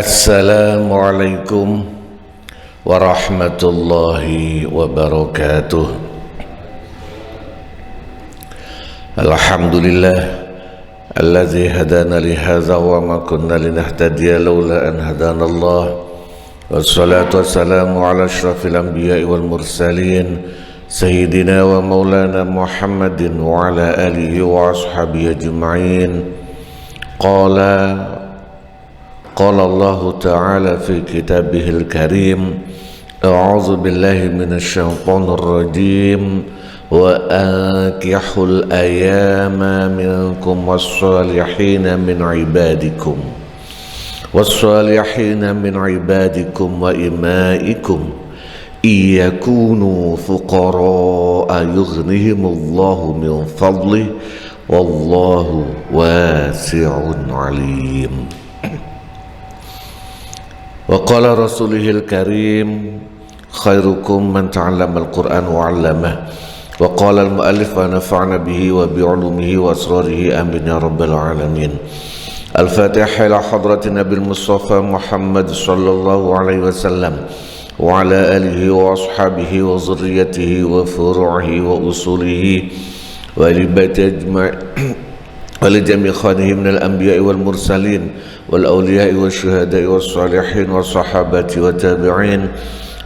Assalamualaikum warahmatullahi wabarakatuh. Alhamdulillah alladzi hadana li hadza wa ma kunna linahtadiya laula an hadana Allah. Wassalatu wassalamu ala asyrafil anbiya'i wal mursalin sayyidina wa maulana Muhammadin wa ala alihi wa ashabihi ajma'in. قال الله تعالى في كتابه الكريم أعوذ بالله من الشيطان الرجيم وأنكحوا الأيام منكم والصالحين من عبادكم وإمائكم إن يكونوا فقراء يغنهم الله من فضله والله واسع عليم. وقال رسوله الكريم خيركم من تعلم القرآن وعلمه. وقال المؤلف ونفعنا به وبعلومه وأسراره آمين يا رب العالمين. الفاتحة إلى حضرة النبي المصطفى محمد صلى الله عليه وسلم وعلى آله وأصحابه وذريته وفروعه وأصوله ولبيته أجمعين ولجميع خانه من الأنبياء والمرسلين والأولياء والشهداء والصالحين والصحابة والتابعين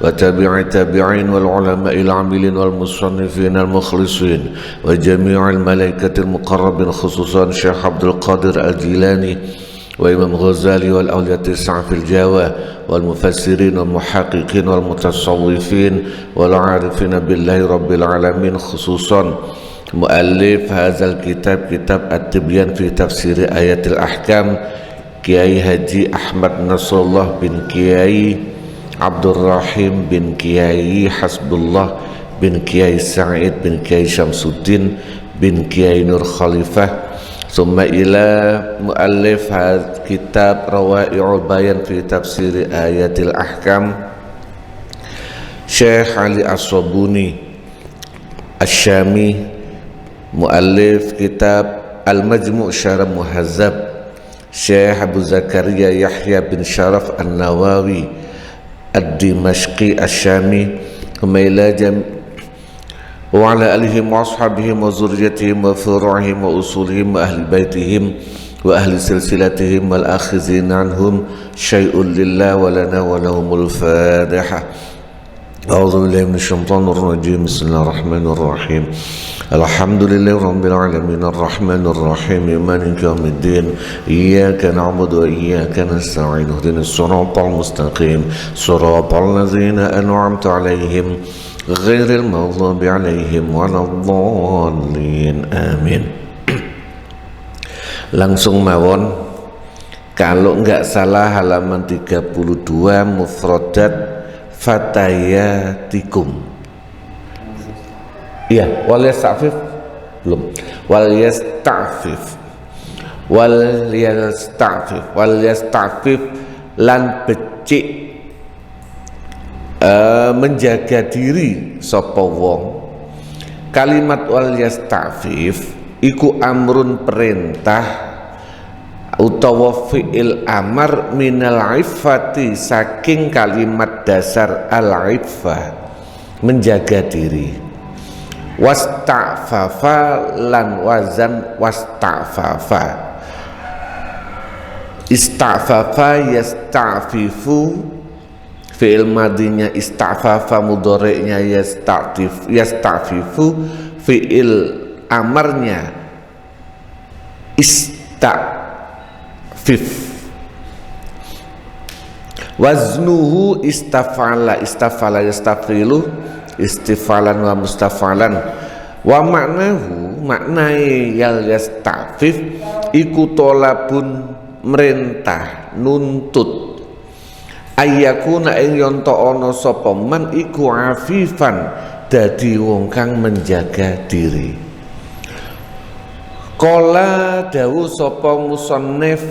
وتابع التابعين والعلماء العاملين والمصنفين المخلصين وجميع الملائكة المقربين خصوصا الشيخ عبد القادر الجيلاني وإمام غزالي والأولياء التسعة في الجاوة والمفسرين والمحققين والمتصوفين والعارفين بالله رب العالمين خصوصا مؤلف هذا الكتاب كتاب التبيان في تفسير آيات الأحكام Kiai Haji Ahmad Nasrullah bin Kiai Abdurrahim bin Kiai Hasbullah bin Kiai Sa'id bin Kiai Syamsuddin bin Kiai Nur Khalifah. Summa ila muallif kitab Rawai'ul Bayan fi tafsir ayatil ahkam Syekh Ali As-Sabuni Asy-Syami, muallif kitab Al-Majmu' Syarah Muhazzab Syekh Abu Zakaria Yahya bin Sharaf An-Nawawi Ad-Dimashqi Asy-Syami wa ala alihim wa ashabihim wa zurriyatihim wa furu'ihim wa usulihim wa ahli baitihim wa ahli silsilatihim wal akhizin anhum syai'un lillah wa lana wa lahumul Fatihah. A'udzu billahi minasy syaithanir rajim. Bismillahir rahim. Alhamdulillahi rabbil alamin arrahmanir rahim maliki yaumiddin iyyaka na'budu wa iyyaka nasta'in ihdinas siratal mustaqim siratal ladzina an'amta 'alaihim ghairil maghdubi 'alaihim waladdallin amin. Langsung mawon, kalau enggak salah halaman 32 mufradat fatayatikum. Iya, wal yasta'fif belum. Wal yasta'fif lan becik menjaga diri sapa wong. Kalimat wal yasta'fif iku amrun perintah utawa fi'il amar minal iffati saking kalimat dasar al-iffah menjaga diri. Wasta'fafa lan wazan wasta'fafa. Ista'fafa yasta'fifu fi'il madinya ista'fafa, mudhari'nya yasta'fifu, fi'il amarnya ista'fif. Waznuhu istafala yastafilu istifalan wa mustafalan. Wa maknahu maknai yal yastafif iku tolabun merintah nuntut ayyakuna ing yonto ono sapa man iku afifan dadi wong kang menjaga diri. Qala dawu sapa musannif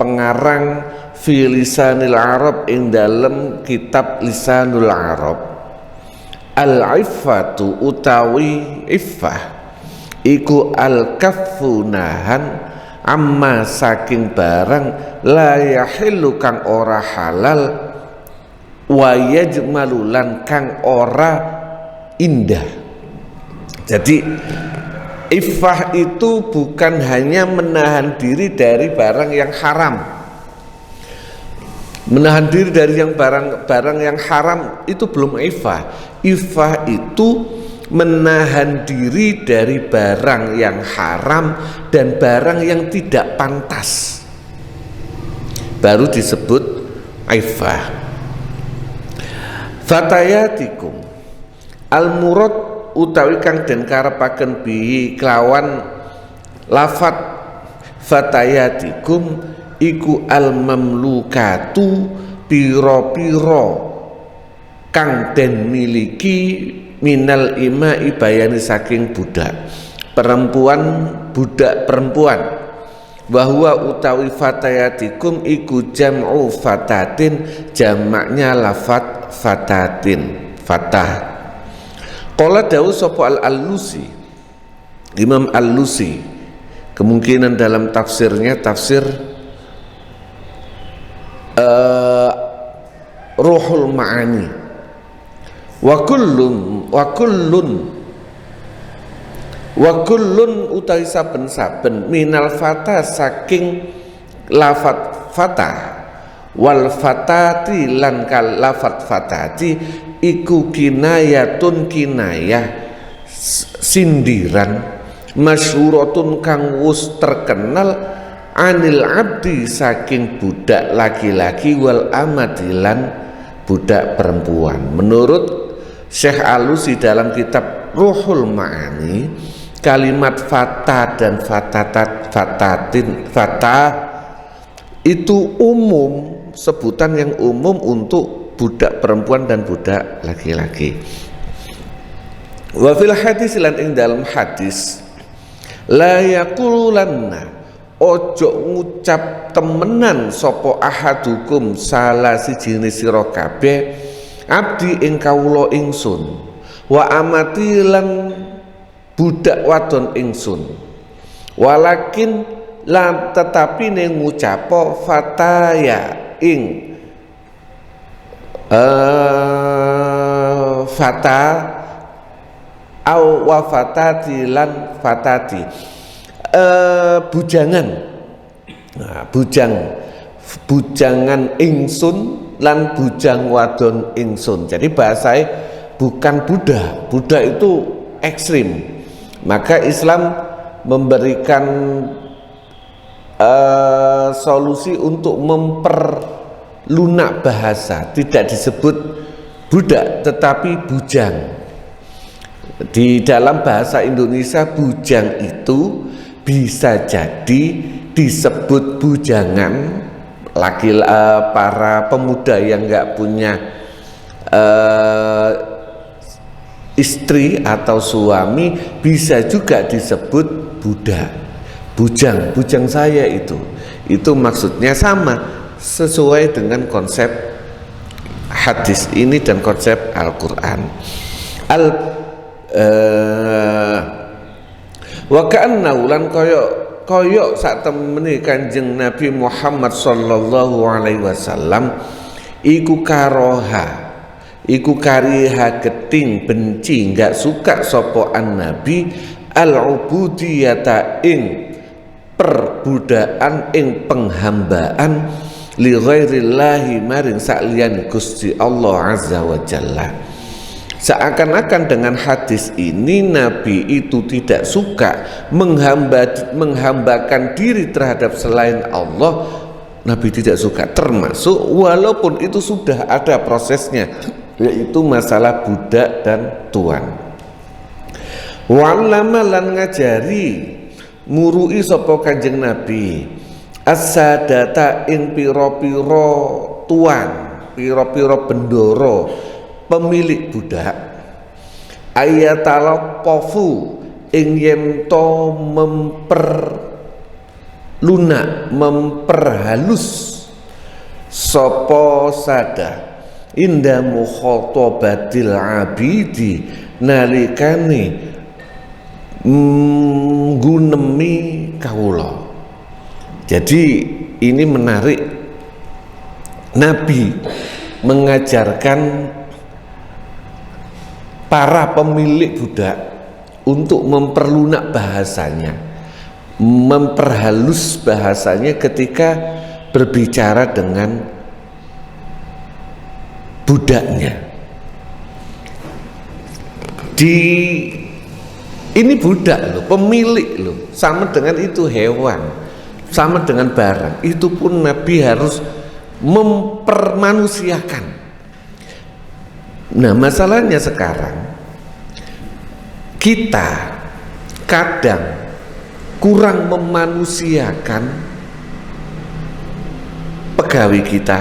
pengarang fi lisanil Arab ing dalem kitab Lisanul Arab. Al-iffatu utawi iffah iku al-kaffu nahan amma saking barang la yahillu kang ora halal wa yajmalu lan kang ora indah. Jadi iffah itu bukan hanya menahan diri dari barang yang haram. Menahan diri dari barang yang haram itu belum iffah. Iffah itu menahan diri dari barang yang haram dan barang yang tidak pantas, baru disebut iffah. Fatayatikum al-murad utawi kang den karepaken bihi kelawan lafat fatayatikum iku al-mamlukatu piro-piro kang den miliki minal imai bayani saking budak perempuan bahwa utawi fatayatikum iku jam'u fatatin jamaknya lafat fatatin fatah. Qala dawu sapa al-Alusi Imam Al-Lusi kemungkinan dalam tafsirnya tafsir Ruhul Ma'ani wa kullun utawi saben-saben minal fata saking lafat fatah wal fatati lan kal lafat fatati iku kinayatun kinayah sindiran masyhuratun kang wus terkenal anil abdi saking budak laki-laki wal amatilan budak perempuan. Menurut Syekh Alusi dalam kitab Ruhul Ma'ani, kalimat fatah dan fatah itu umum, sebutan yang umum untuk budak perempuan dan budak laki-laki. Wa fil hadis lan ing dalam hadis la yaqulanna ojo ngucap temenan sopo ahadukum salah siji sira kabeh abdi ing kawula ingsun wa amati lan budak wadon ingsun walakin lan tetapi ning ngucapo fataya ing fata au wa fatati lan fatati bujangan. Nah, bujangan ingsun lan bujang wadon ingsun. Jadi bahasanya bukan budak itu ekstrim. Maka Islam memberikan solusi untuk memperlunak bahasa, tidak disebut budak tetapi bujang. Di dalam bahasa Indonesia bujang itu bisa jadi disebut bujangan para pemuda yang nggak punya istri atau suami, bisa juga disebut budak, bujang saya itu maksudnya sama sesuai dengan konsep hadis ini dan konsep Al-Quran. Wa ka'anna ulan koyok sak temene Kanjeng Nabi Muhammad sallallahu alaihi wasallam iku kariha geting benci enggak suka sapa Nabi al-ubudiyata ing perbudakan ing penghambaan li ghairillahi maring sakliyan Gusti Allah azza wa jalla. Seakan-akan dengan hadis ini Nabi itu tidak suka menghambakan diri terhadap selain Allah. Nabi tidak suka, termasuk walaupun itu sudah ada prosesnya, yaitu masalah budak dan tuan. Wa'allama lan ngajari murui sapa Kanjeng Nabi as-sadata ing pira-pira tuan, pira-pira bendoro pemilik budak ayatalapofu ing yen to memperhalus sopo sada inda mukhatabatil abidi nalikane gunemi kawula Jadi ini menarik, Nabi mengajarkan para pemilik budak untuk memperlunak bahasanya, memperhalus bahasanya ketika berbicara dengan budaknya. Ini budak loh, pemilik loh, sama dengan itu hewan, sama dengan barang. Itu pun Nabi harus mempermanusiakan. Nah, masalahnya sekarang kita kadang kurang memanusiakan pegawai kita.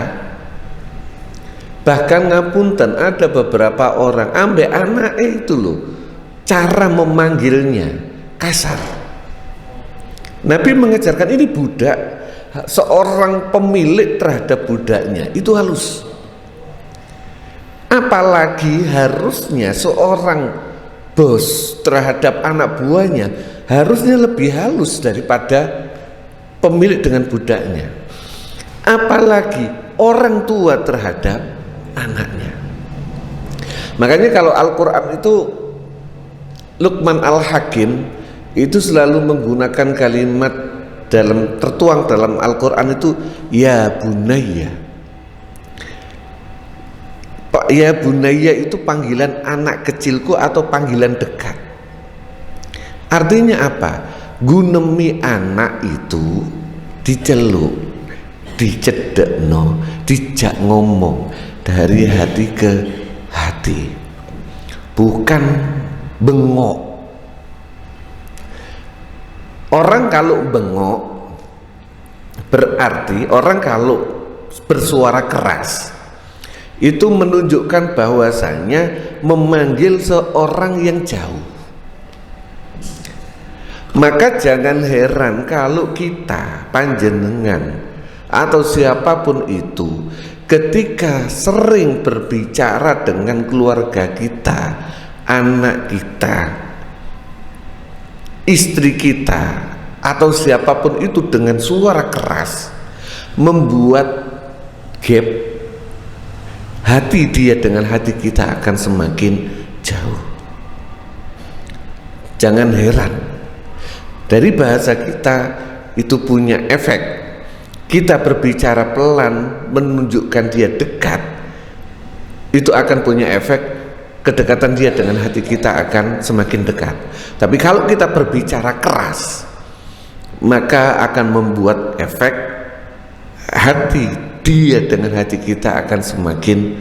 Bahkan ngapunten, ada beberapa orang ambek anak itu loh, cara memanggilnya kasar. Nabi mengajarkan ini budak, seorang pemilik terhadap budaknya itu halus. Apalagi harusnya seorang bos terhadap anak buahnya harusnya lebih halus daripada pemilik dengan budaknya. Apalagi orang tua terhadap anaknya. Makanya kalau Al-Quran itu, Luqman Al-Hakim itu selalu menggunakan kalimat tertuang dalam Al-Quran itu ya bunayya. Ya bunayya itu panggilan anak kecilku atau panggilan dekat. Artinya apa? Gunemi anak itu diceluk, dicedekno, dijak ngomong dari hati ke hati, bukan bengok. Orang kalau bengok berarti orang kalau bersuara keras itu menunjukkan bahwasanya memanggil seorang yang jauh. Maka jangan heran kalau kita, panjenengan atau siapapun itu, ketika sering berbicara dengan keluarga kita, anak kita, istri kita, atau siapapun itu dengan suara keras, membuat gap hati dia dengan hati kita akan semakin jauh. Jangan heran, dari bahasa kita itu punya efek. Kita berbicara pelan menunjukkan dia dekat, itu akan punya efek, kedekatan dia dengan hati kita akan semakin dekat. Tapi kalau kita berbicara keras, maka akan membuat efek hati dia dengan hati kita akan semakin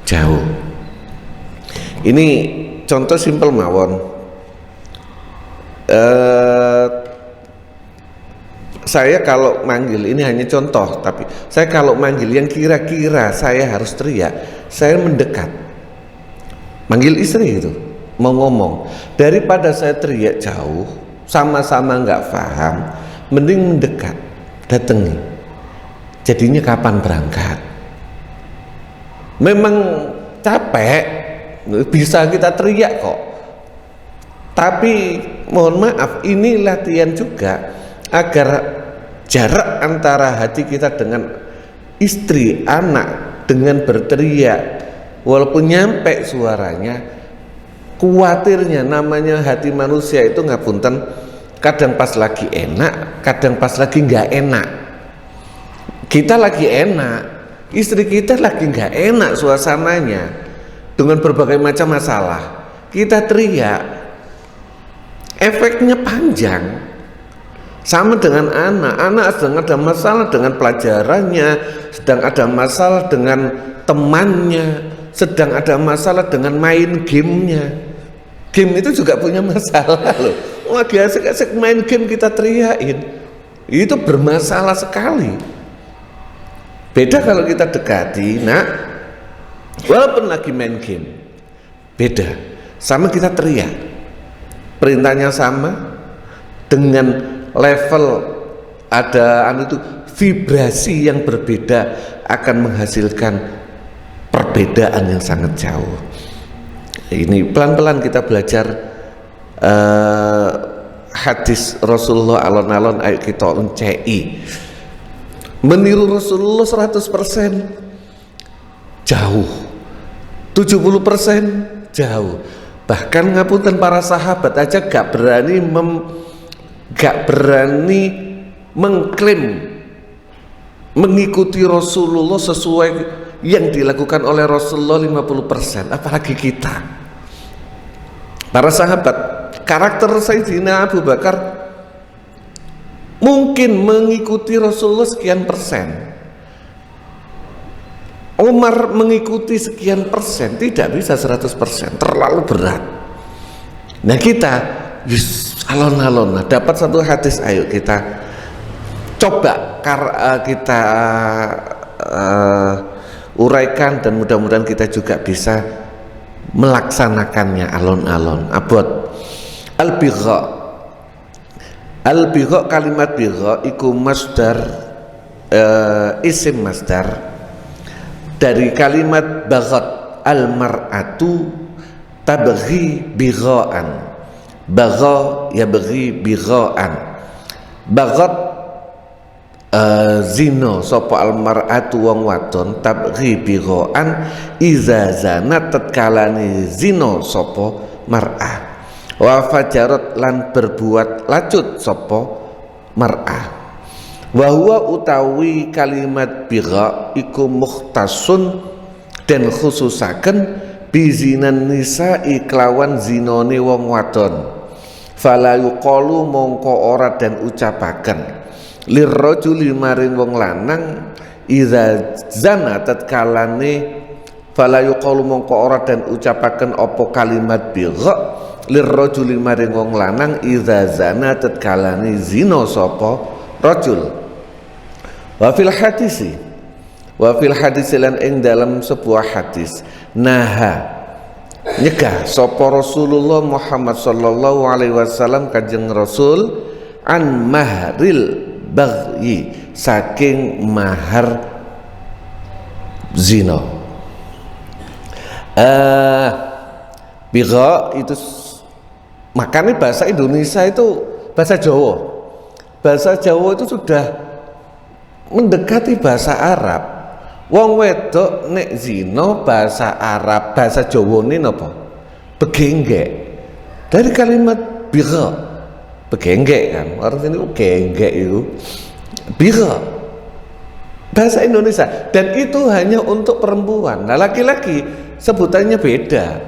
jauh. Ini contoh simpel mawon. Saya kalau manggil, ini hanya contoh, tapi saya kalau manggil yang kira-kira saya harus teriak, saya mendekat, manggil istri itu mau ngomong, daripada saya teriak jauh sama-sama nggak paham, mending mendekat, datangi. Jadinya kapan berangkat? Memang capek, bisa kita teriak kok, tapi mohon maaf, ini latihan juga agar jarak antara hati kita dengan istri, anak, dengan berteriak walaupun nyampe suaranya, kuatirnya, namanya hati manusia itu ngapunten, kadang pas lagi enak, kadang pas lagi nggak enak. Kita lagi enak, istri kita lagi nggak enak suasananya dengan berbagai macam masalah, kita teriak, efeknya panjang. Sama dengan anak sedang ada masalah dengan pelajarannya, sedang ada masalah dengan temannya, sedang ada masalah dengan main gamenya. Game itu juga punya masalah loh. Lagi asik-asik main game kita teriakin, itu bermasalah sekali. Beda kalau kita dekati, nak, walaupun lagi main game, beda. Sama kita teriak, perintahnya sama, dengan level ada itu vibrasi yang berbeda akan menghasilkan perbedaan yang sangat jauh. Ini pelan-pelan kita belajar hadis Rasulullah alon-alon, ayo kita uncei Meniru Rasulullah 100% jauh, 70% jauh. Bahkan ngapunten para sahabat aja gak berani mengklaim mengikuti Rasulullah sesuai yang dilakukan oleh Rasulullah 50%, apalagi kita. Para sahabat, karakter Sayyidina Abu Bakar mungkin mengikuti Rasulullah sekian persen, Umar mengikuti sekian persen, tidak bisa 100%, terlalu berat. Nah kita alon-alon, dapat satu hadis, ayo kita coba kita uraikan dan mudah-mudahan kita juga bisa melaksanakannya alon-alon. Abot al-bigha, kalimat bigha iku masdar, isim masdar dari kalimat baghat. Al-mar'atu tabghi bigha'an, bagha yabghi bigha'an. Baghat zina sapa al-mar'atu wong wadon, tabghi bigha'an iza zanat tatkalane zina sapa mar'ah, wa fajarat lan berbuat lacut sapa mar'ah. Wa huwa utawi kalimat bigha iku mukhtasun dan khususaken bizinan nisa'i kelawan zinone wong wadon. Fala yuqalu mongko ora dan ucapaken lirrajuli maring wong lanang idza zana tatkalane, fala yuqalu mongko ora dan ucapaken apa kalimat bigha lirrajuli maring wong lanang idza zana tatkalane zina sapa rajul. Wa fil hadisi lan ing dalam sebuah hadis, naha nyegah sapa Rasulullah Muhammad sallallahu alaihi wasallam, kanjeng Rasul, an mahril baghi, saking mahar zina. Bigha itu makanya bahasa Indonesia itu bahasa Jawa. Bahasa Jawa itu sudah mendekati bahasa Arab. Wong wedok nek zina bahasa Arab, bahasa Jawa ini napa? Begenggek. Dari kalimat bigha, begenggek kan. Orang sini genggek itu bigha. Bahasa Indonesia, dan itu hanya untuk perempuan. Nah, laki-laki sebutannya beda.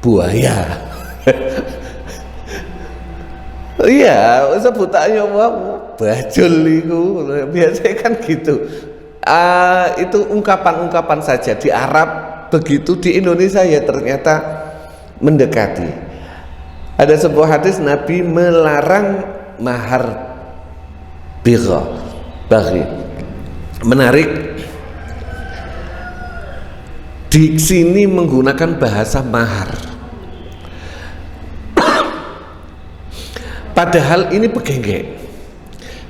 Buaya. Iya, sebutannya bajul itu biasanya kan gitu. Itu ungkapan-ungkapan saja di Arab begitu, di Indonesia ya ternyata mendekati. Ada sebuah hadis Nabi melarang mahar bigha, baghi. Menarik, di sini menggunakan bahasa mahar. Padahal ini begenggek.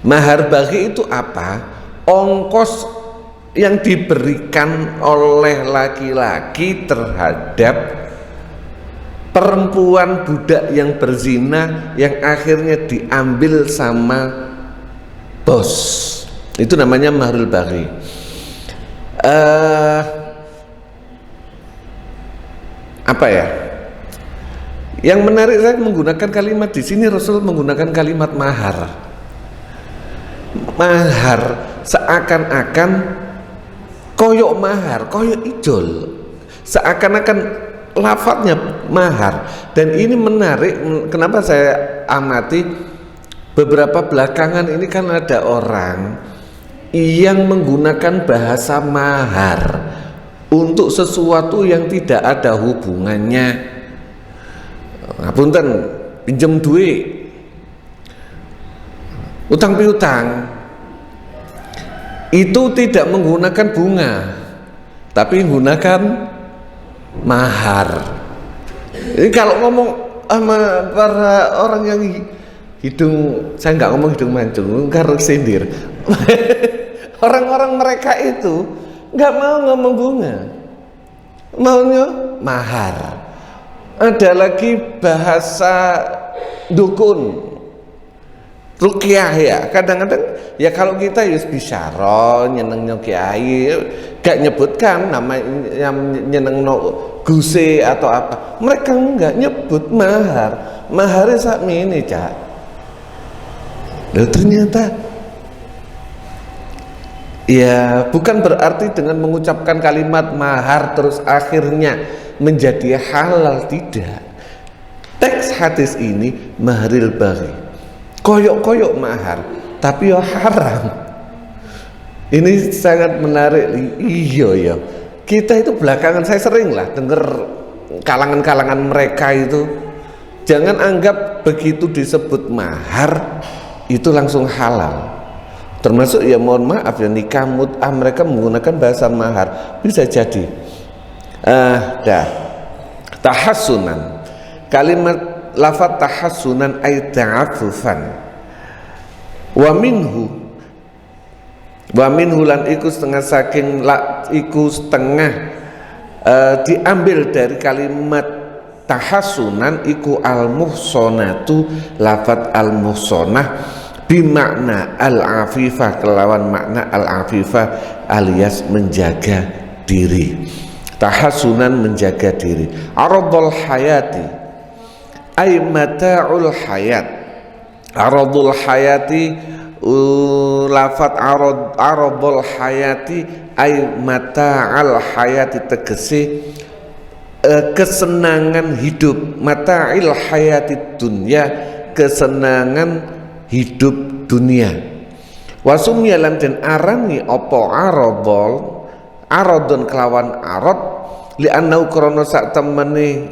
Mahar baghi itu apa? Ongkos yang diberikan oleh laki-laki terhadap perempuan budak yang berzina yang akhirnya diambil sama bos. Itu namanya maharul baghi. Apa ya? Yang menarik, saya menggunakan kalimat di sini, Rasul menggunakan kalimat mahar. Mahar seakan-akan koyok mahar, koyok ijol, seakan-akan lafadznya mahar. Dan ini menarik, kenapa saya amati beberapa belakangan ini kan ada orang yang menggunakan bahasa mahar untuk sesuatu yang tidak ada hubungannya. Ngapunten, pinjem duit, utang piutang, itu tidak menggunakan bunga, tapi menggunakan mahar. Jadi kalau ngomong sama para orang yang hidung, saya nggak ngomong hidung mancung, karena sindir. Orang-orang mereka itu nggak mau ngomong bunga, maunya mahar. Ada lagi bahasa dukun. ruqyah ya. Kadang-kadang ya kalau kita ya bisyara nyenengno kiai gak nyebutkan nama yang nyenengno guse atau apa. Mereka enggak nyebut mahar. Maharnya sakmene, Cak. Loh ternyata ya bukan berarti dengan mengucapkan kalimat mahar terus akhirnya menjadi halal, tidak. Teks hadis ini maharil baghi, koyok-koyok mahar tapi ya haram. Ini sangat menarik. Iya ya, kita itu belakangan saya sering lah dengar kalangan-kalangan mereka itu, jangan anggap begitu disebut mahar itu langsung halal. Termasuk ya mohon maaf ya nikah mut'ah mereka menggunakan bahasa mahar, bisa jadi tahassunan. Kalimat lafaz tahassunan ay ta'affufan. Wa minhu lan iku setengah saking iku setengah diambil dari kalimat tahassunan iku al-muhsonatu, lafaz al-muhsonah bimakna al-afifah, kelawan makna al-afifah alias menjaga diri. Tahassunan menjaga diri. Aradul hayati ay mata'ul hayat. Aradul hayati lafat aradul hayati ay mata'al hayati, tegese kesenangan hidup. Mata'il hayati dunya, kesenangan hidup dunia. Wasumya lan den arani apa aradun kelawan arad li annau krana sak temene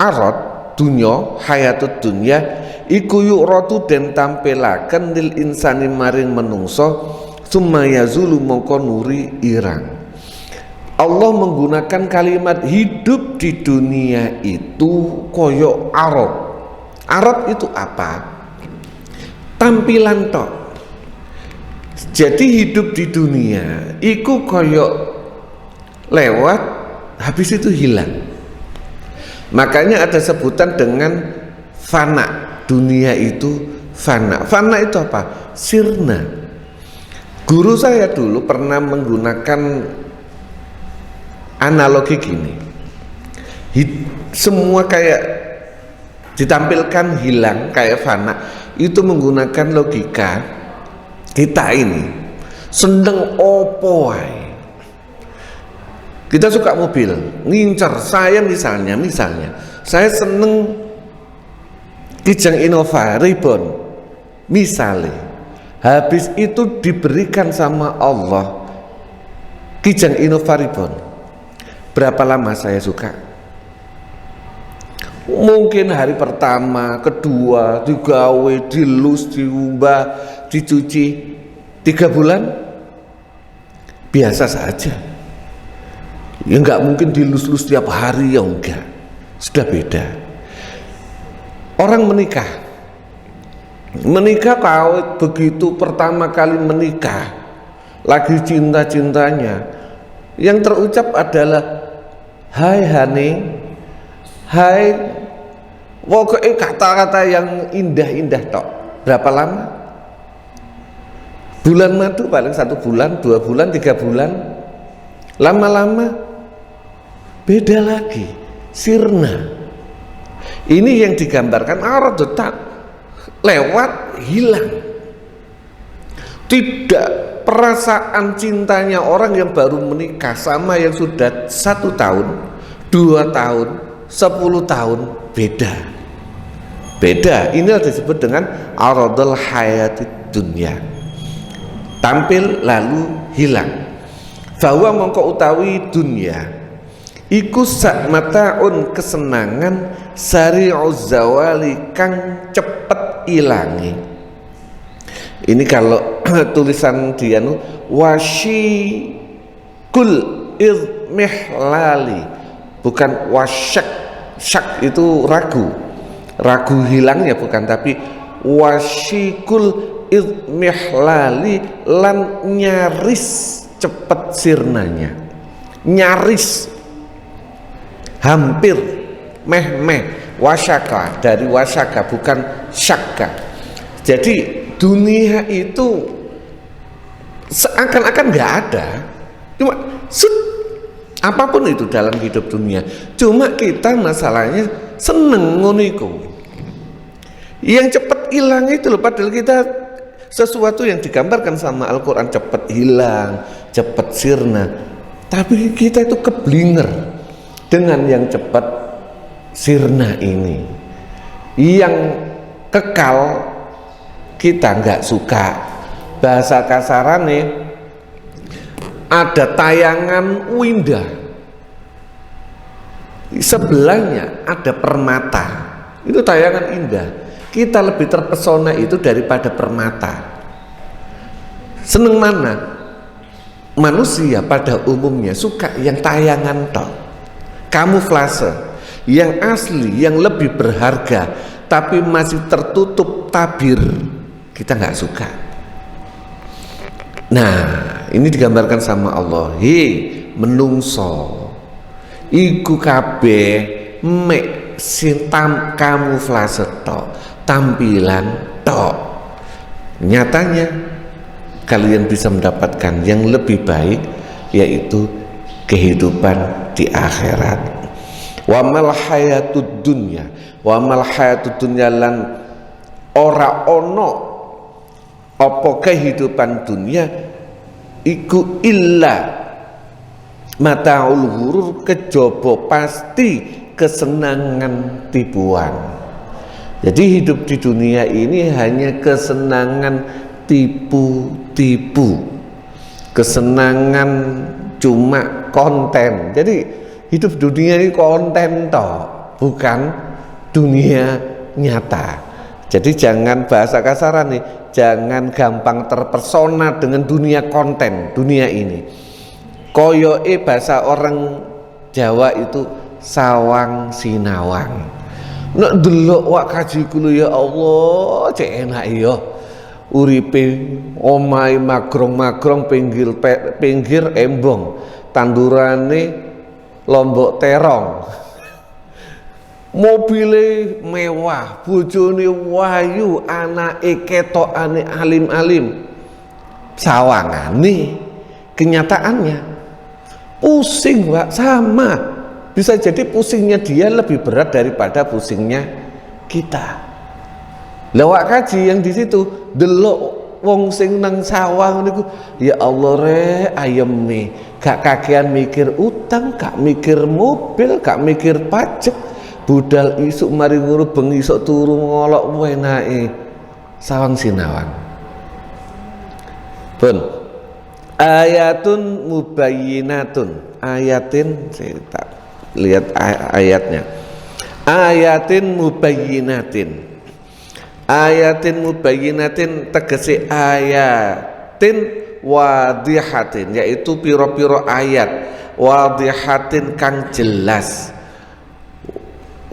arad dunya, hayatud dunya iku yu'ratu den tampilaken lil insani maring menungso summa yazulu mongko nuri irang. Allah menggunakan kalimat hidup di dunia itu koyo arad. Arad itu apa? Tampilan tok. Jadi hidup di dunia iku koyo lewat habis itu hilang. Makanya ada sebutan dengan fana. Dunia itu fana. Fana itu apa? Sirna. Guru saya dulu pernah menggunakan analogi gini. Semua kayak ditampilkan hilang kayak fana. Itu menggunakan logika kita ini seneng opo wae. Kita suka mobil, ngincer. Saya misalnya saya seneng Kijang Innova Ribbon misalnya. Habis itu diberikan sama Allah Kijang Innova Ribbon. Berapa lama saya suka? Mungkin hari pertama, kedua, digawe, dilus, diumbah, dicuci. 3 bulan biasa saja. Ya enggak mungkin dilus-lus tiap hari, ya enggak. Sudah beda. Orang menikah kalau begitu pertama kali menikah, lagi cinta-cintanya, yang terucap adalah hai honey, hai, pokoknya kata-kata yang indah-indah tok. Berapa lama? Bulan madu paling 1 bulan, 2 bulan, 3 bulan. Lama-lama beda lagi, sirna. Ini yang digambarkan arad tetap lewat hilang. Tidak, perasaan cintanya orang yang baru menikah sama yang sudah 1 tahun, 2 tahun, 10 tahun beda. Beda. Ini disebut dengan aradul hayatid dunya. Tampil lalu hilang. Bahwa mongko utawi dunia iku sak mataun kesenangan sari'uz zawali kang cepet ilangi. Ini kalau tulisan dia wasyikul izmihlali, bukan wasyak. Syak itu ragu hilangnya bukan, tapi wasyikul izmihlali lan nyaris cepet sirnanya, nyaris, hampir, meh, wasyaka, dari wasyaka bukan syakka. Jadi dunia itu seakan-akan nggak ada, cuma apapun itu dalam hidup dunia. Cuma kita masalahnya seneng ngoniku, yang cepat hilang itu loh. Padahal kita sesuatu yang digambarkan sama Al-Quran cepat hilang, cepat sirna, tapi kita itu keblinger dengan yang cepat sirna ini. Yang kekal kita nggak suka. Bahasa kasarannya, ada tayangan winda, sebelahnya ada permata, itu tayangan indah. Kita lebih terpesona itu daripada permata. Seneng mana? Manusia pada umumnya suka yang tayangan toh, kamuflase, yang asli, yang lebih berharga, tapi masih tertutup tabir, kita nggak suka. Nah, ini digambarkan sama Allah. Hei menungso, iku kabeh mek sintam kamuflase tok, tampilan tok. Nyatanya kalian bisa mendapatkan yang lebih baik, yaitu kehidupan di akhirat. Wa mal hayatud dunya, wa mal hayatud dunya, lan ora ono apa kehidupan dunia iku illa mataul ghurur, kejaba pasti kesenangan tipuan. Jadi hidup di dunia ini hanya kesenangan tipu-tipu, kesenangan cuma konten. Jadi hidup dunia ini konten toh, bukan dunia nyata. Jadi jangan, bahasa kasaran nih, jangan gampang terpesona dengan dunia konten, dunia ini. Koyoke bahasa orang Jawa itu sawang sinawang. Nek delok wak kaji kulo, ya Allah, cek enak ya. Uripe omahe magrong-magrong pinggir embong, tandurane lombok terong. Mobile mewah, bojone wayu, anake ketokane alim-alim. Sawangane kenyataannya pusing, Pak, sama. Bisa jadi pusingnya dia lebih berat daripada pusingnya kita. Lewat kaji yang di situ delok wong sing nang sawah niku, ya Allah re ayeme, gak kakean mikir utang, gak mikir mobil, gak mikir pajak. Budal isuk mari ngono bengi isuk turu ngolok enake sawang sinawang. Pun ayatun mubayyinatun, ayatin, saya tak lihat ayatnya. Ayatin mubayyinatin, ayatin mubayyinatin tegese ayatin wadihatin, yaitu piro-piro ayat wadihatin kang jelas.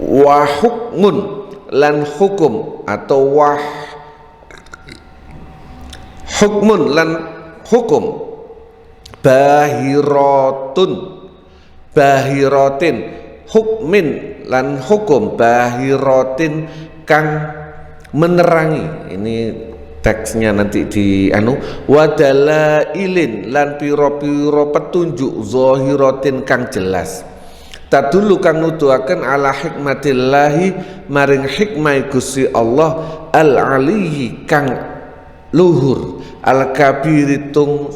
Wa hukmun, lan hukum, atau wah hukmun lan hukum, bahiratun, bahiratin, hukmin lan hukum, bahiratin kang menerangi. Ini teksnya nanti di wadalailin lan piro-piro petunjuk, zahiratin kang jelas. Tadulu kang nuduhaken ala hikmatillahi, maring hikmah Gusti Allah, al-aliyyi kang luhur, al-kabiri tung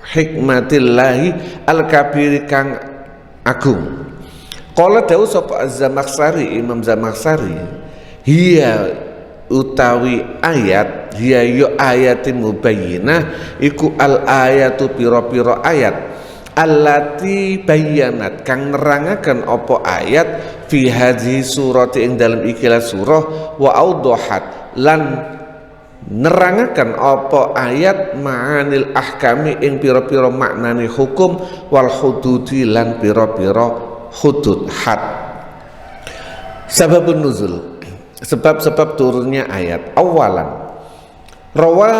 hikmatillahi, al-kabiri kang agung. Qala dawuh sapa Az-Zamakhsyari, Imam Zamakhsyari, hiya utawi ayat, hiya yu ayatin mubayyinah, iku al-ayatu piro-piro ayat, allati bayyanat kang nerangaken apa ayat, fi hadhihi surati ing dalam ikilah surah, wa audahat lan nerangaken apa ayat, ma'anil ahkami ing pira-pira maknane hukum, wal hududi lan pira-pira hudud had. Sababun nuzul, sebab-sebab turunnya ayat. Awalan, rawa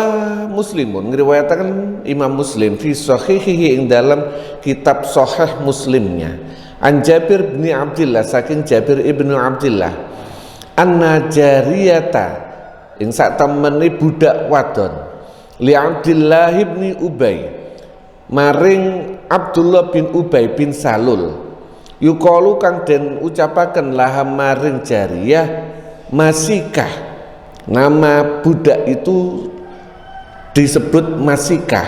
Muslimun, ngriwayataken Imam Muslim fi sahihihi ing dalam kitab sahih Muslimnya, an Jabir bin Abdullah, saking Jabir ibnu Abdullah, anna jariyata, ing sak temene budak wadon li Abdillah bin Ubay maring Abdullah bin Ubay bin Salul yuqalu kang den ucapaken laha maring jariyah Masikah. Nama budak itu disebut Masikah.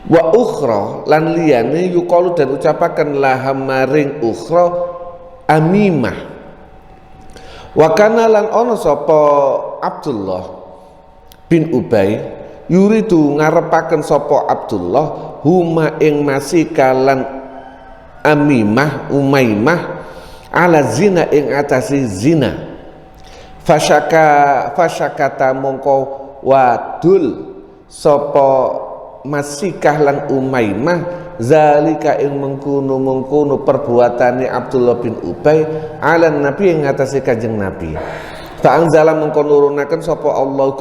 Wa ukhra lan liyane yuqalu dan ucapaken laha maring ukhra Amimah. Wa kana lan ana sapa Abdullah bin Ubay yuridu ngarepaken sapa Abdullah huma ing Masikah lan Amimah Umaymah ala zina ing atasi zina. Fasyakata mongko wadul sapa Masikah lan Umaymah zalika ing mengkono perbuatane Abdullah bin Ubay ala nabi ing ngatasi Kanjeng Nabi. Ta'anzala mengko nurunaken sapa Allah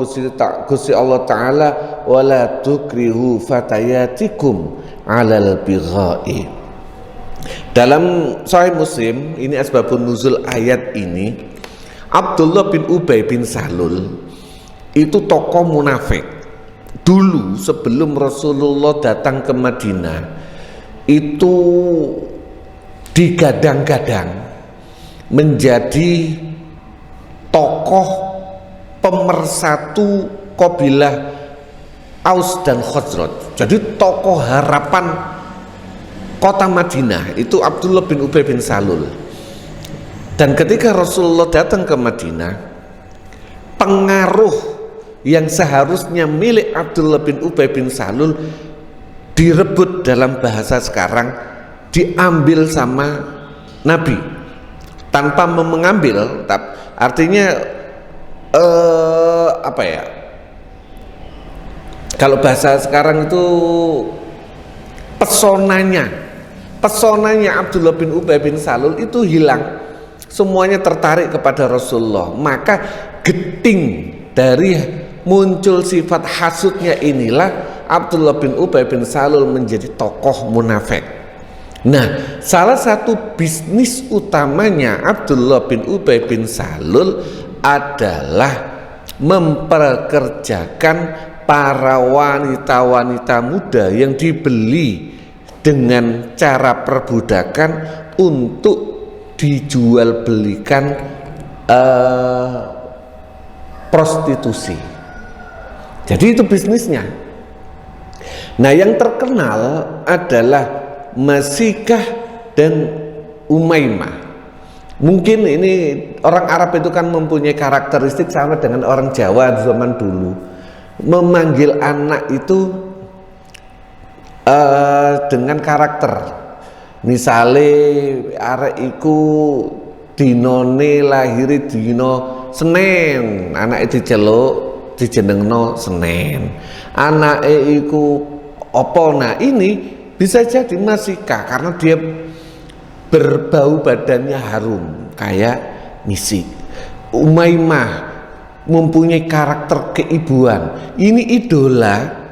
Gusti Allah taala wala tukrihu fatayatikum alal bighai. Dalam Sahih Muslim ini asbabun nuzul ayat ini, Abdullah bin Ubay bin Salul itu tokoh munafik. Dulu sebelum Rasulullah datang ke Madinah itu digadang-gadang menjadi tokoh pemersatu kabilah Aus dan Khazraj. Jadi tokoh harapan kota Madinah itu Abdullah bin Ubay bin Salul. Dan ketika Rasulullah datang ke Madinah, pengaruh yang seharusnya milik Abdullah bin Ubay bin Salul direbut, dalam bahasa sekarang diambil sama Nabi tanpa mengambil, artinya apa ya, kalau bahasa sekarang itu pesonanya Abdullah bin Ubay bin Salul itu hilang, semuanya tertarik kepada Rasulullah. Maka geting dari muncul sifat hasudnya inilah Abdullah bin Ubay bin Salul menjadi tokoh munafik. Nah, salah satu bisnis utamanya Abdullah bin Ubay bin Salul adalah memperkerjakan para wanita-wanita muda yang dibeli dengan cara perbudakan untuk dijual belikan prostitusi. Jadi itu bisnisnya. Nah, yang terkenal adalah Masikah dan Umaymah. Mungkin ini orang Arab itu kan mempunyai karakteristik sama dengan orang Jawa zaman dulu. Memanggil anak itu dengan karakter. Misale arek iku dinone lahiri dino Senin, anak itu dijenengno Senin, anake iku apa. Nah, ini bisa jadi Masikah karena dia berbau badannya harum kayak misik. Umaymah mempunyai karakter keibuan, ini idola.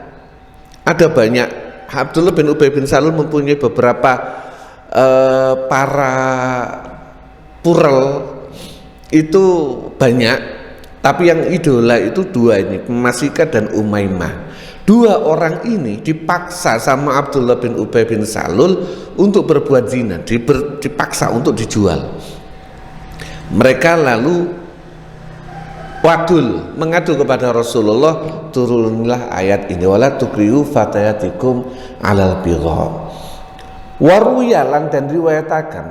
Ada banyak, Abdullah bin Ubay bin Salul mempunyai beberapa para purel itu banyak, tapi yang idola itu dua ini, Masikah dan Umaymah. Dua orang ini dipaksa sama Abdullah bin Ubay bin Salul untuk berbuat zina, dipaksa untuk dijual. Mereka lalu wadul, mengadu kepada Rasulullah, turunlah ayat ini, wala tukrihu fatayatikum alal bigha. Waruyalan dan riwayatakan,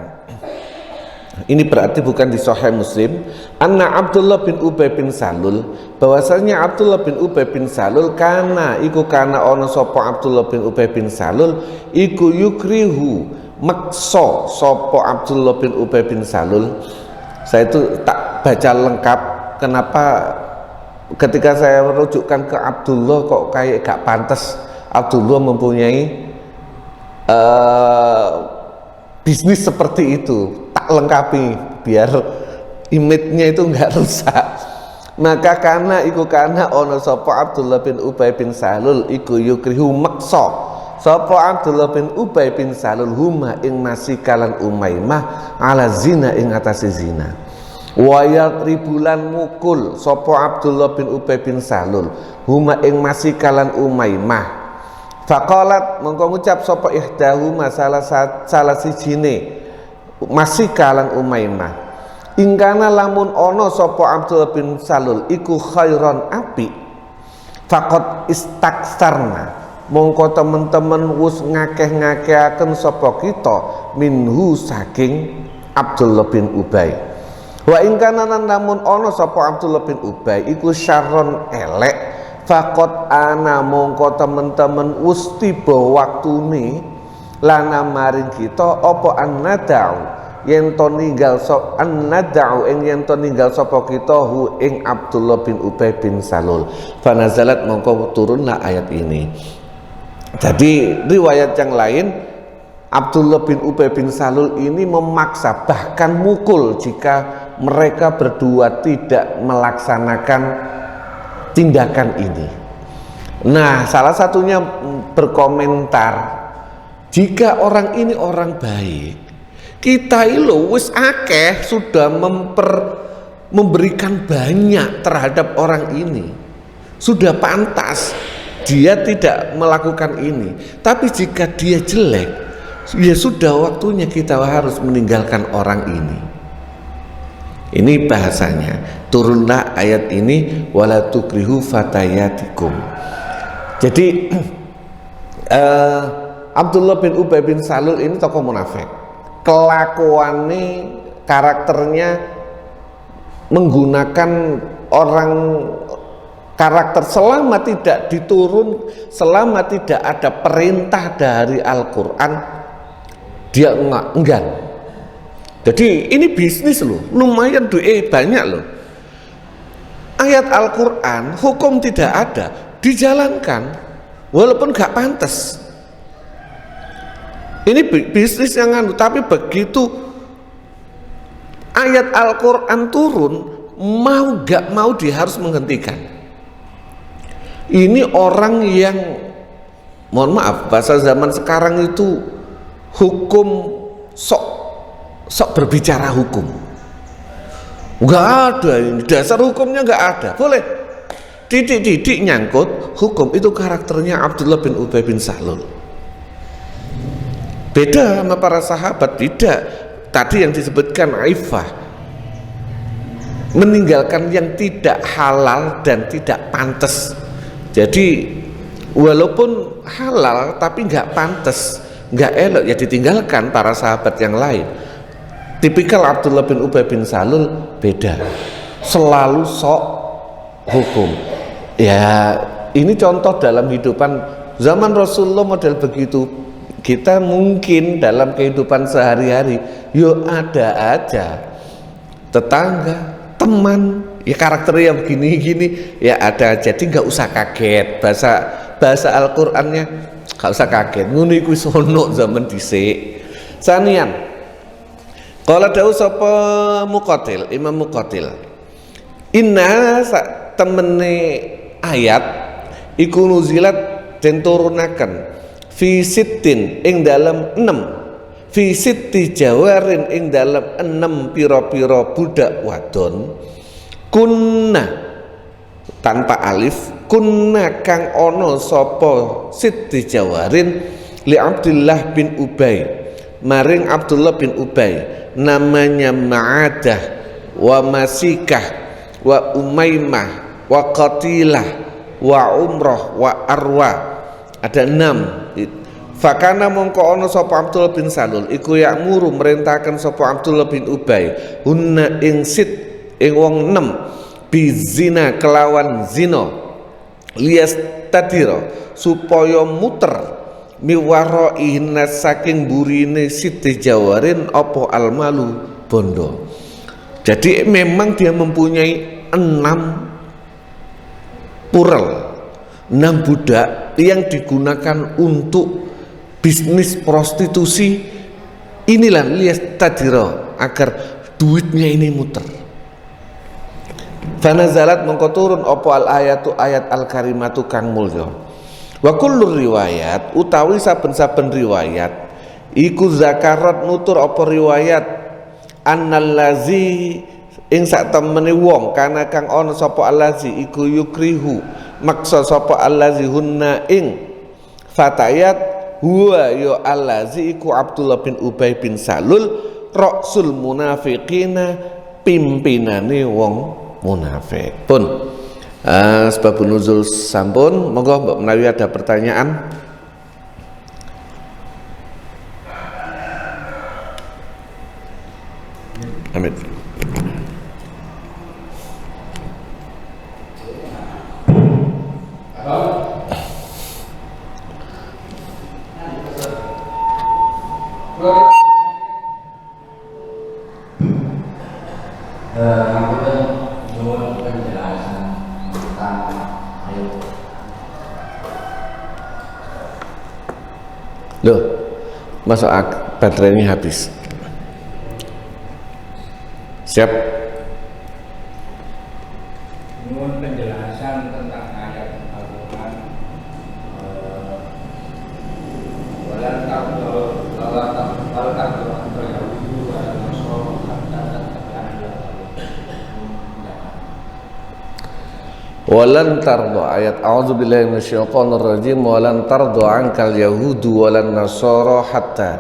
ini berarti bukan di Sahih Muslim, anna Abdullah bin Ubay bin Salul, bahwasanya Abdullah bin Ubay bin Salul kana ono sopo Abdullah bin Ubay bin Salul iku yukrihu makso sopo Abdullah bin Ubay bin Salul. Saya itu tak baca lengkap, kenapa ketika saya merujukkan ke Abdullah kok kayak gak pantas Abdullah mempunyai bisnis seperti itu. Tak lengkapi biar image-nya itu enggak rusak. Maka karena ono sapa Abdullah bin Ubay bin Salul iku yukrihu maksa sapa Abdullah bin Ubay bin Salul huma ing Masikah lan Umaymah ala zina ing atase zina. Wayat ribulan mukul sapa Abdullah bin Ubay bin Salul huma ing Masikalan Umaymah. Faqalat mongko ngucap sapa ihdahuma salah sijine Masikalan Umaymah, ingkana lamun ono sapa Abdullah bin Salul iku khairon api, faqad istaksarna mongko temen-temen wis ngakeh-ngakehaken sapa kita minhu saking Abdullah bin Ubay. Wa ingkana namun ono sapa Abdullah bin Ubay iku syarron elek, faqad ana mongko temen-temen wis tiba waktune lana maring kita apa annadau yen to ninggal annadau yen to ninggal sapa kita hu ing Abdullah bin Ubay bin Salul. Fanazalat mongko turunlah ayat ini. Jadi riwayat yang lain Abdullah bin Ubay bin Salul ini memaksa bahkan mukul jika mereka berdua tidak melaksanakan tindakan ini. Nah, salah satunya berkomentar, jika orang ini orang baik, kita ilo wis akeh sudah memberikan banyak terhadap orang ini, sudah pantas dia tidak melakukan ini. Tapi jika dia jelek, ya sudah waktunya kita harus meninggalkan orang ini. Ini bahasanya. Turunlah ayat ini wala tukrihu fatayatikum. Jadi Abdullah bin Ubay bin Salul ini tokoh munafik. Kelakuannya, karakternya menggunakan karakter selama tidak selama tidak ada perintah dari Al-Quran, dia enggan. Jadi ini bisnis loh, lumayan duit banyak loh. Ayat Al-Quran, hukum tidak ada, dijalankan walaupun gak pantas. Ini bisnis yang tapi begitu ayat Al-Quran turun, mau gak mau dia harus menghentikan. Ini orang yang, mohon maaf, bahasa zaman sekarang itu hukum sok berbicara hukum. Nggak ada ini, dasar hukumnya nggak ada. Boleh titik-titik nyangkut hukum, itu karakternya Abdullah bin Ubay bin Salul. Beda sama para sahabat, tidak. Tadi yang disebutkan Aifah, meninggalkan yang tidak halal dan tidak pantas. Jadi walaupun halal tapi nggak pantas, nggak elok, ya ditinggalkan para sahabat yang lain. Tipikal Abdullah bin Ubay bin Salul beda, selalu sok hukum. Ya ini contoh dalam kehidupan zaman Rasulullah model begitu. Kita mungkin dalam kehidupan sehari-hari, yo ada aja tetangga, teman, ya karakternya begini-gini, ya ada. Jadi nggak usah kaget. Bahasa Al-Qur'annya nggak usah kaget. Ngono iku sono zaman dhisik. Sanian qala dawu sapa Muqatil, Imam Muqatil, inna temene ayat iku nuzilat den turunaken fi sittin ing dalam 6, fi sitti jawarin ing dalam 6 pira-pira budak wadon, kunna tanpa alif, kunna kang ono sapa sitti jawarin li Abdullah bin Ubay maring Abdullah bin Ubay, namanya Ma'adah wa Masikah wa Umaymah wa Qatilah wa Umrah wa Arwa, ada 6. Fakana mongko ono sapa Abdullah bin Salul iku ya'muru merintahkan sapa Abdullah bin Ubay hunna ing wong 6 bizina kelawan zina lias tadira supaya muter miwaro ihna saking burine Siti Jawarin opo almalu bondo. Jadi memang dia mempunyai 6 pural, 6 budak yang digunakan untuk bisnis prostitusi. Inilah lias tadiro, agar duitnya ini muter. Fanazalat mongko turun opo al ayatu ayat al karimatu kang mulya. Wa kullu riwayat utawi saben-saben riwayat iku zakarat nutur apa riwayat annallazi ing sak temene wong kana kang ana sapa allazi iku yukrihu maksa sapa allazi hunna ing fatayat huwa ya allazi iku Abdullah bin Ubay bin Salul rasul munafiqina pimpinane wong munafik. Pun sebab nuzul sampun, monggo Mbak menawi ada pertanyaan. Amin. Loh, masuk baterainya habis. Siap? Mohon penjelasan tentang ayat Al-Quran. Walan taqdu antar Yahudi walan Nasara hatta tattabi'a Walan tardo ayat a'udzubillahi minasyaitonir rajim walan tardo ankal yahudu walan nasara hatta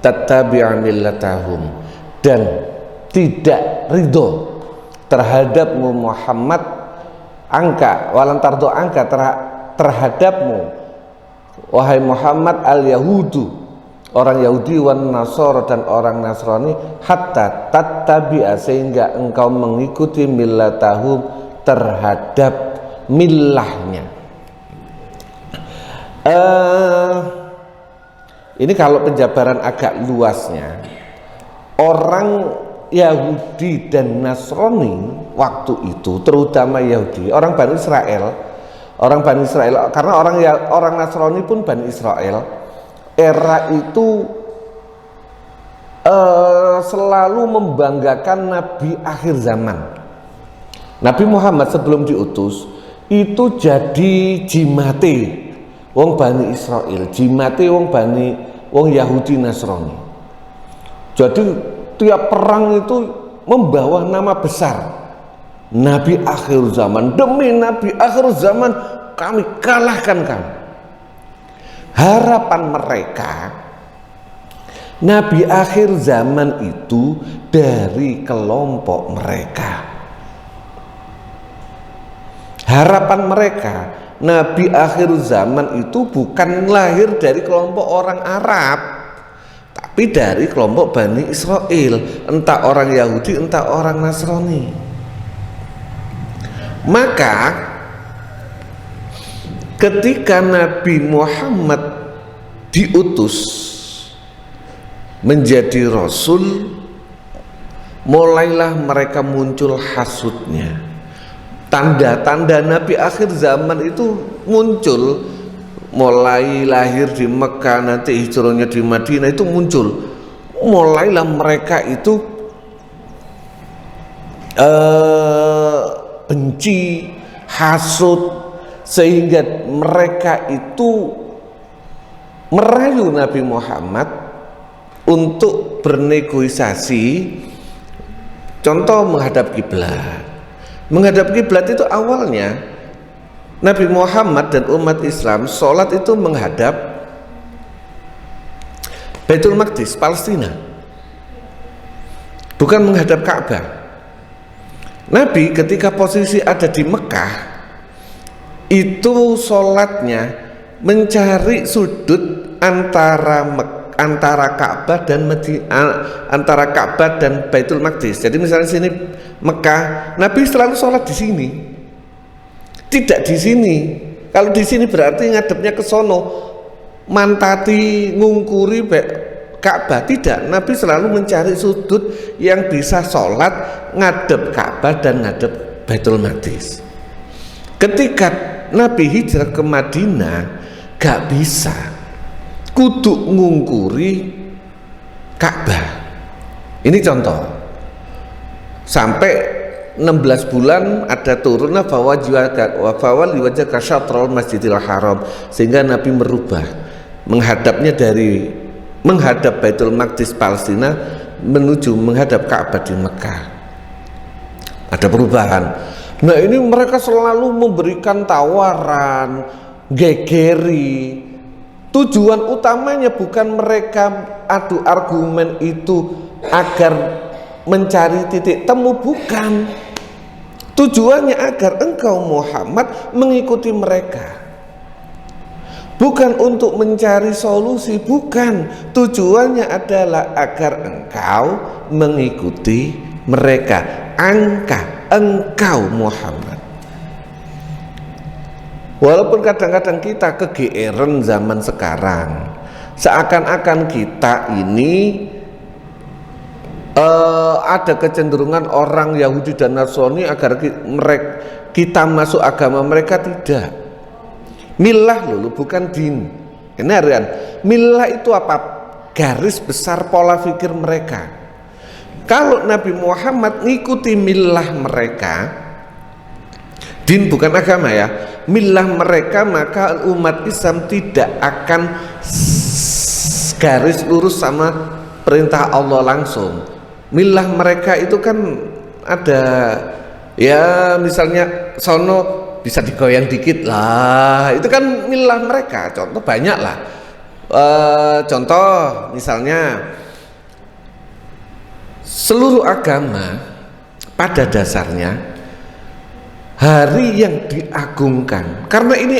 tattabi'a millatahum, dan tidak ridho terhadapmu Muhammad walan tardo terhadapmu wahai Muhammad al yahudu orang Yahudi wan nasara dan orang Nasrani hatta tattabi'a sehingga engkau mengikuti millatahum terhadap millahnya. Ini kalau penjabaran agak luasnya, orang Yahudi dan Nasrani waktu itu, terutama Yahudi, orang Bani Israel, karena orang Nasrani pun Bani Israel, era itu selalu membanggakan Nabi akhir zaman. Nabi Muhammad sebelum diutus itu jadi jimate wong Bani Israel, jimate wong Yahudi Nasrani. Jadi tiap perang itu membawa nama besar Nabi akhir zaman, demi Nabi akhir zaman kami kalahkan kamu. Harapan mereka Nabi akhir zaman itu dari kelompok mereka. Harapan mereka Nabi akhir zaman itu bukan lahir dari kelompok orang Arab, tapi dari kelompok Bani Israel, entah orang Yahudi entah orang Nasrani. Maka ketika Nabi Muhammad diutus menjadi Rasul, mulailah mereka muncul hasudnya. Tanda-tanda Nabi akhir zaman itu muncul, mulai lahir di Mekah, nanti hijrahnya di Madinah itu muncul. Mulailah mereka itu benci, hasud, sehingga mereka itu merayu Nabi Muhammad untuk bernegosiasi. Contoh menghadap kiblat. Menghadap kiblat itu awalnya Nabi Muhammad dan umat Islam sholat itu menghadap Baitul Maqdis, Palestina, bukan menghadap Ka'bah. Nabi ketika posisi ada di Mekah itu sholatnya mencari sudut antara Ka'bah dan antara Ka'bah dan Baitul Maqdis. Jadi misalnya sini Mekah, Nabi selalu sholat di sini, tidak di sini. Kalau di sini berarti ngadepnya ke sono, mantati ngungkuri Ka'bah. Tidak, Nabi selalu mencari sudut yang bisa sholat ngadep Ka'bah dan ngadep Baitul Maqdis. Ketika Nabi hijrah ke Madinah, gak bisa, kudu ngungkuri Ka'bah. Ini contoh. Sampai 16 bulan ada turunnya fawalli syatrul Masjidil Haram, sehingga Nabi merubah menghadapnya dari menghadap Baitul Maqdis Palestina menuju menghadap Ka'bah di Mekah. ada perubahan. Nah ini mereka selalu memberikan tawaran, gegeri. Tujuan utamanya bukan mereka adu argumen itu agar mencari titik temu, bukan. Tujuannya agar engkau Muhammad mengikuti mereka, bukan untuk mencari solusi, bukan. Tujuannya adalah agar engkau mengikuti mereka. Engkau Muhammad. Walaupun kadang-kadang kita kegeeran zaman sekarang, seakan-akan kita ini ada kecenderungan orang Yahudi dan Nasrani agar kita masuk agama mereka. Tidak. Milah dulu, bukan din. Ini Arian. Milah itu apa? Garis besar pola pikir mereka. Kalau Nabi Muhammad ngikuti milah mereka, din bukan agama ya, milah mereka, maka umat Islam tidak akan garis lurus sama perintah Allah langsung. Milah mereka itu kan ada, ya misalnya sono bisa digoyang dikit lah, itu kan milah mereka. Contoh banyak lah, contoh misalnya seluruh agama pada dasarnya hari yang diagungkan, karena ini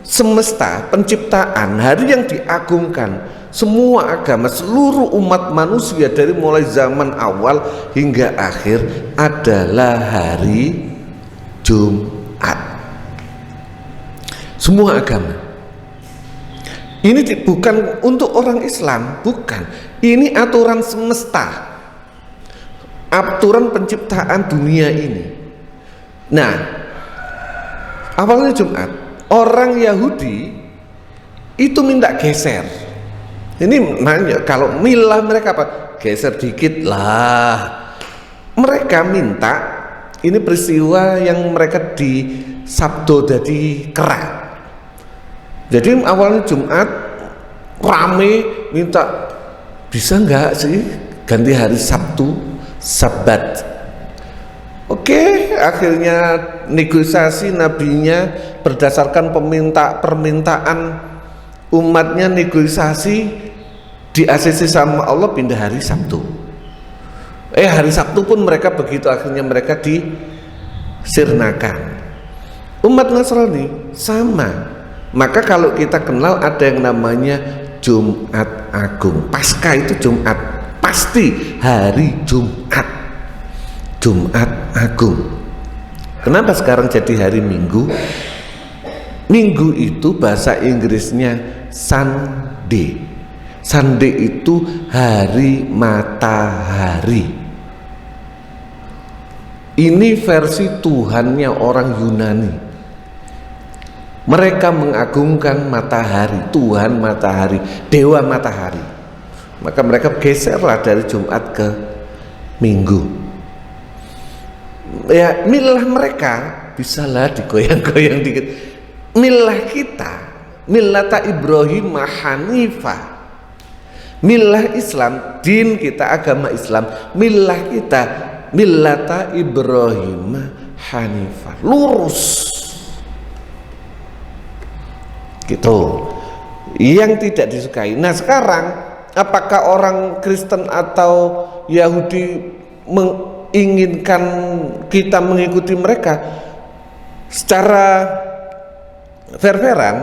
semesta penciptaan, hari yang diagungkan semua agama, seluruh umat manusia dari mulai zaman awal hingga akhir adalah hari Jumat. Semua agama. Ini bukan untuk orang Islam, bukan. Ini aturan semesta, aturan penciptaan dunia ini. Nah, awalnya Jumat, orang Yahudi itu minta geser. Ini nanya, kalau milah mereka apa? Geser dikit lah. Mereka minta, ini peristiwa yang mereka di Sabdo jadi kerak. Jadi awalnya Jumat rame minta, bisa nggak sih ganti hari Sabtu, Sabat. Oke, akhirnya negosiasi nabinya berdasarkan permintaan umatnya, negosiasi di ACC sama Allah pindah hari Sabtu. Hari Sabtu pun mereka begitu, akhirnya mereka disirnakan. Umat Nasrani sama. Maka kalau kita kenal ada yang namanya Jumat Agung. Paskah itu Jumat, pasti hari Jumat, Jumat Agung. Kenapa sekarang jadi hari Minggu? Minggu itu bahasa Inggrisnya Sunday. Sunday itu hari matahari. Ini versi Tuhannya orang Yunani. Mereka mengagungkan matahari, Tuhan matahari, dewa matahari. Maka mereka geserlah dari Jumat ke Minggu. Ya, milah mereka bisalah digoyang-goyang dikit. Milah kita, millata Ibrahim Hanifah. Milah Islam, din kita agama Islam, milah kita millata Ibrahim Hanifah, lurus. Gitu. Yang tidak disukai. Nah, sekarang apakah orang Kristen atau Yahudi menginginkan kita mengikuti mereka? Secara fair-fairan,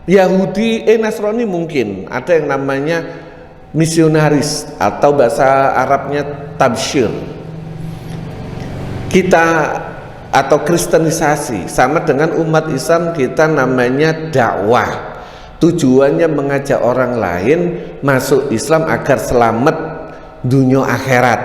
Yahudi Nasrani mungkin ada yang namanya misionaris atau bahasa Arabnya tabsyir. Kita atau kristenisasi, sama dengan umat Islam kita namanya dakwah. Tujuannya mengajak orang lain masuk Islam agar selamat dunia akhirat.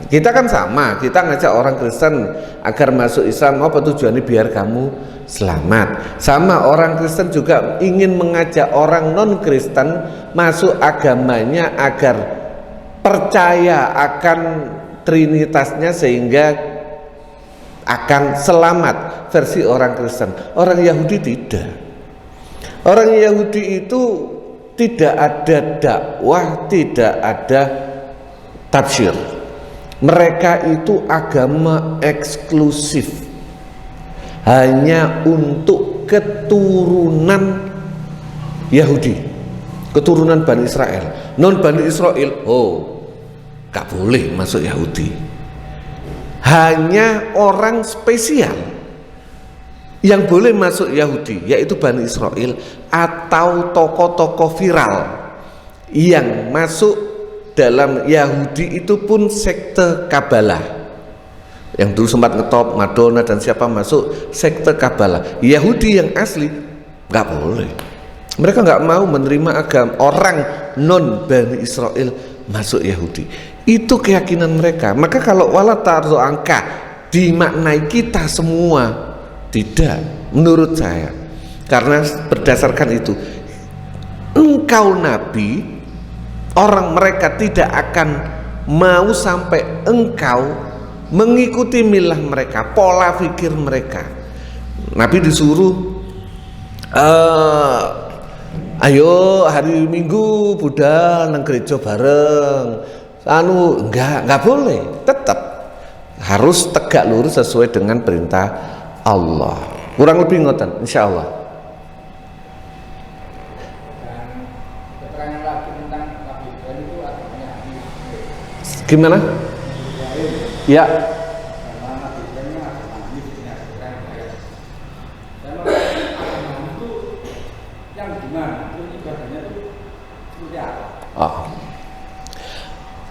Kita kan sama, kita ngajak orang Kristen agar masuk Islam, apa tujuannya? Biar kamu selamat. Sama orang Kristen juga ingin mengajak orang non Kristen masuk agamanya agar percaya akan trinitasnya sehingga akan selamat, versi orang Kristen. Orang Yahudi tidak. Orang Yahudi itu tidak ada dakwah, tidak ada tafsir. Mereka itu agama eksklusif, hanya untuk keturunan Yahudi, keturunan Bani Israel. Non Bani Israel, gak boleh masuk Yahudi. Hanya orang spesial yang boleh masuk Yahudi, yaitu Bani Israel atau tokoh-tokoh viral yang masuk dalam Yahudi. Itu pun sekte Kabalah yang dulu sempat ngetop Madonna dan siapa masuk sekte Kabalah. Yahudi yang asli nggak boleh, mereka nggak mau menerima agama orang non Bani Israel masuk Yahudi. Itu keyakinan mereka. Maka kalau wala tarzo angka dimaknai kita semua, tidak menurut saya, karena berdasarkan itu engkau nabi, orang mereka tidak akan mau sampai engkau mengikuti milah mereka, pola pikir mereka. Nabi disuruh ayo hari Minggu budal nang gereja bareng, enggak boleh, tetap harus tegak lurus sesuai dengan perintah Allah. Kurang lebih ngoten insyaallah. Gimana? Ya.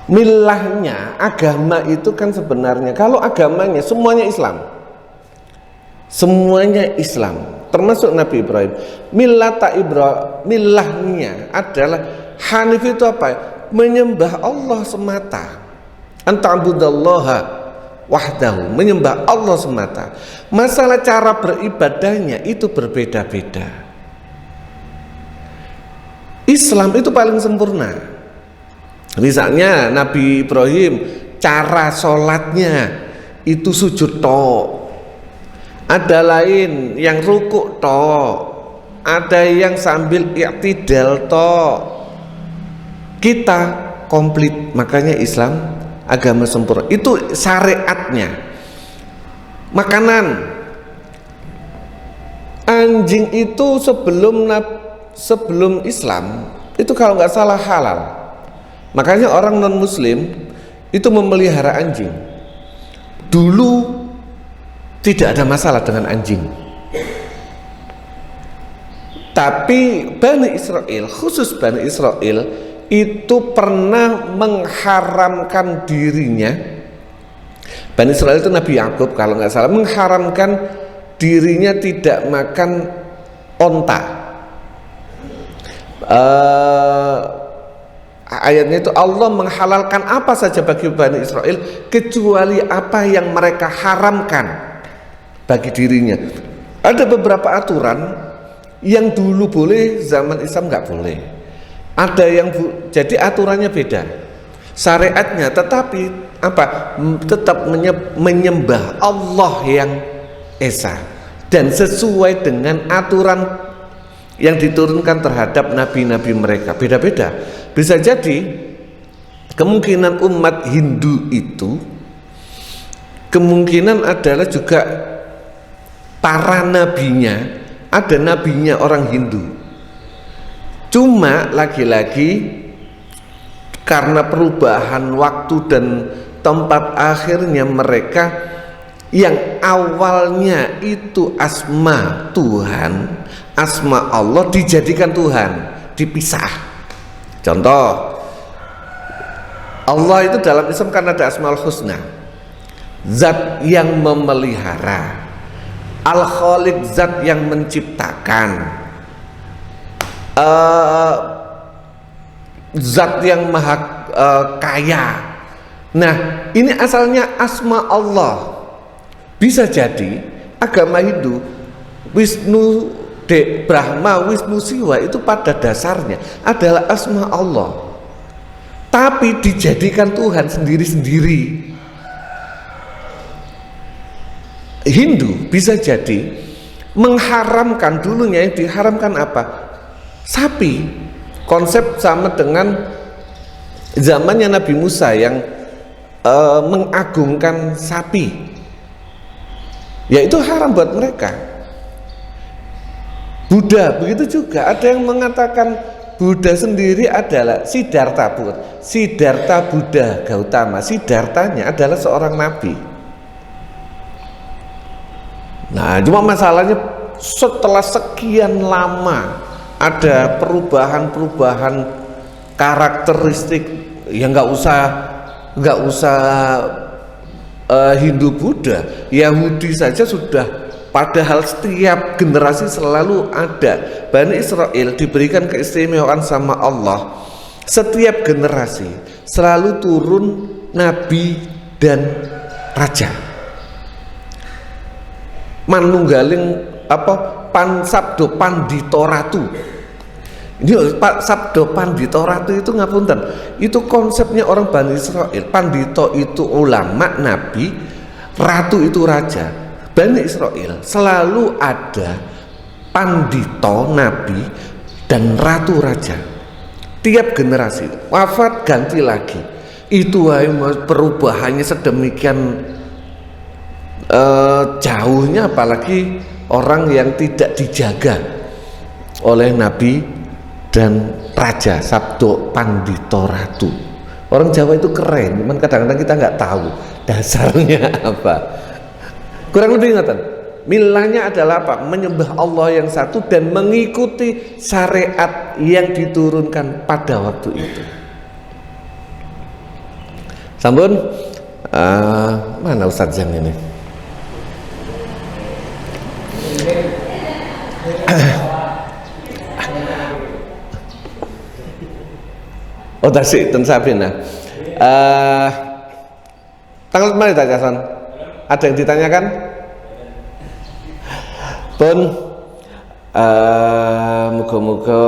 Milahnya agama itu kan sebenarnya, kalau agamanya semuanya Islam, semuanya Islam, termasuk Nabi Ibrahim. Milahnya adalah Hanif. Itu apa? Menyembah Allah semata. Anta'budallaha wahdahu, menyembah Allah semata. Masalah cara beribadahnya itu berbeda-beda. Islam itu paling sempurna. Misalnya Nabi Ibrahim, cara sholatnya itu sujud tok, ada lain yang rukuk tok, ada yang sambil i'tidal tok. Kita komplit, makanya Islam agama sempurna. Itu syariatnya. Makanan anjing itu sebelum Islam itu kalau nggak salah halal. Makanya orang non muslim itu memelihara anjing. Dulu tidak ada masalah dengan anjing. Tapi Bani Israel, khusus Bani Israel itu pernah mengharamkan dirinya. Bani Israel itu Nabi Yakub kalau nggak salah mengharamkan dirinya tidak makan onta. Ayatnya itu Allah menghalalkan apa saja bagi Bani Israel kecuali apa yang mereka haramkan bagi dirinya. Ada beberapa aturan yang dulu boleh, zaman Islam nggak boleh. Ada yang jadi aturannya beda, syariatnya, tetapi apa? Tetap menyembah Allah yang esa dan sesuai dengan aturan yang diturunkan terhadap nabi-nabi mereka. Beda-beda. Bisa jadi kemungkinan umat Hindu itu kemungkinan adalah juga para nabinya, ada nabinya orang Hindu. Cuma lagi-lagi karena perubahan waktu dan tempat akhirnya mereka yang awalnya itu asma Tuhan, asma Allah dijadikan Tuhan, dipisah. Contoh, Allah itu dalam Islam kan ada Asmaul Husna, zat yang memelihara, Al-Khaliq, zat yang menciptakan, zat yang maha kaya. Nah, ini asalnya asma Allah. Bisa jadi agama Hindu Wisnu, Brahma, Wisnu, Siwa itu pada dasarnya adalah asma Allah, tapi dijadikan Tuhan sendiri-sendiri. Hindu bisa jadi mengharamkan, dulunya yang diharamkan apa? Sapi. Konsep sama dengan zamannya Nabi Musa yang mengagungkan sapi, ya itu haram buat mereka. Buddha begitu juga, ada yang mengatakan Buddha sendiri adalah Siddhartha Buddha Gautama. Siddharthanya adalah seorang nabi. Nah, cuma masalahnya setelah sekian lama ada perubahan karakteristik, ya nggak usah Hindu Buddha, Yahudi saja sudah. Padahal setiap generasi selalu ada. Bani Israel diberikan keistimewaan sama Allah. Setiap generasi selalu turun nabi dan raja. Manunggaling sabdo pandito ratu. Ini sabdo pandito ratu itu ngapunten. Itu konsepnya orang Bani Israel. Pandito itu ulama, nabi, ratu itu raja. Bani Israel selalu ada pandito, nabi, dan ratu raja. Tiap generasi wafat ganti lagi. Itu perubahannya sedemikian jauhnya, apalagi orang yang tidak dijaga oleh nabi dan raja. Sabdo pandito ratu. Orang Jawa itu keren, cuman kadang-kadang kita nggak tahu dasarnya apa. Kurang lebih ingatan, milahnya adalah apa? Menyembah Allah yang satu dan mengikuti syariat yang diturunkan pada waktu itu. Sampun, mana Ustadz yang ini? Oh, tasik ten Sabina. Tanggal kemarin tak Jason? Ada yang ditanyakan? Pun moga-moga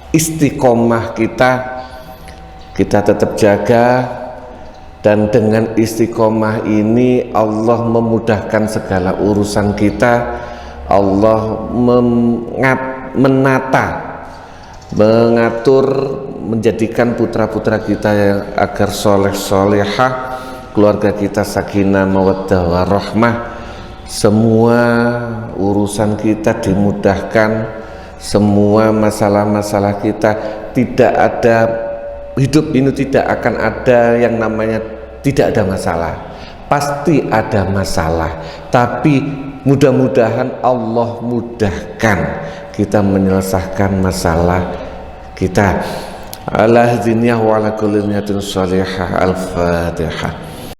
istiqomah kita tetap jaga, dan dengan istiqomah ini Allah memudahkan segala urusan kita. Allah mengatur, menjadikan putra-putra kita yang agar soleh solehah, keluarga kita sakinah mawaddah warahmah, semua urusan kita dimudahkan, semua masalah-masalah kita tidak ada, hidup ini tidak akan ada yang namanya tidak ada masalah, pasti ada masalah, tapi mudah-mudahan Allah mudahkan kita menyelesaikan masalah kita. Ala hadiniyah wa ala kulli niyatin salihah. Al-Fatihah.